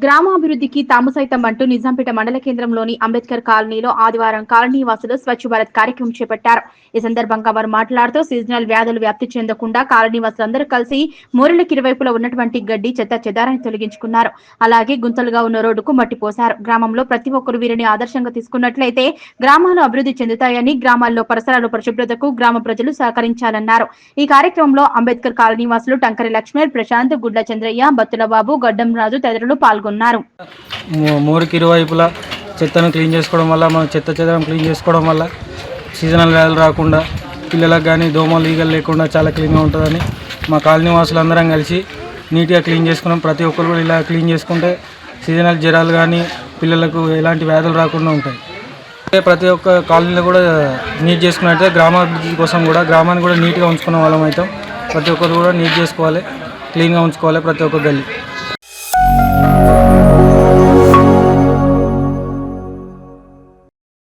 గ్రామాభివృద్ధికి తాము సైతం అంటూ నిజాంపేట మండల కేంద్రంలోని అంబేద్కర్ కాలనీలో ఆదివారం కాలనీ వాసులు స్వచ్ఛ భారత్ కార్యక్రమం చేపట్టారు. ఈ సందర్భంగా వారు మాట్లాడుతూ సీజనల్ వ్యాధులు వ్యాప్తి చెందకుండా కాలనీ వాసులందరూ కలిసి మూరలకు ఇరువైపులా ఉన్నటువంటి గడ్డి చెత్త చెదారాన్ని తొలగించుకున్నారు. అలాగే గుంతలుగా ఉన్న రోడ్డుకు మట్టి పోశారు. గ్రామంలో ప్రతి ఒక్కరు వీరిని ఆదర్శంగా తీసుకున్నట్లయితే గ్రామాలు అభివృద్ధి చెందుతాయని, గ్రామాల్లో పరిసరాల పరిశుభ్రతకు గ్రామ ప్రజలు సహకరించాలన్నారు. ఈ కార్యక్రమంలో అంబేద్కర్ కాలనీ వాసులు టంకరి లక్ష్మణ్, ప్రశాంత్, గుడ్ల చంద్రయ్య, బత్తుల బాబు, గడ్డం రాజు తదితరులు పాల్గొన్నారు. మూరికి ఇరువైపులా చెత్తను క్లీన్ చేసుకోవడం వల్ల, మనం చెత్త చెదరం క్లీన్ చేసుకోవడం వల్ల సీజనల్ వ్యాధులు రాకుండా, పిల్లలకు కానీ దోమలు ఈగలు లేకుండా చాలా క్లీన్గా ఉంటుందని మా కాలనీ వాసులు అందరం కలిసి నీట్గా క్లీన్ చేసుకున్నాం. ప్రతి ఒక్కరు కూడా ఇలా క్లీన్ చేసుకుంటే సీజనల్ జ్వరాలు కానీ పిల్లలకు ఎలాంటి వ్యాధులు రాకుండా ఉంటాయి. ప్రతి ఒక్క కాలనీలో కూడా నీట్ చేసుకున్నట్టే గ్రామాభివృద్ధి కోసం కూడా గ్రామాన్ని కూడా నీట్గా ఉంచుకున్న వాళ్ళం అవుతాం. ప్రతి ఒక్కరు కూడా నీట్ చేసుకోవాలి, క్లీన్గా ఉంచుకోవాలి ప్రతి ఒక్క గల్లీ.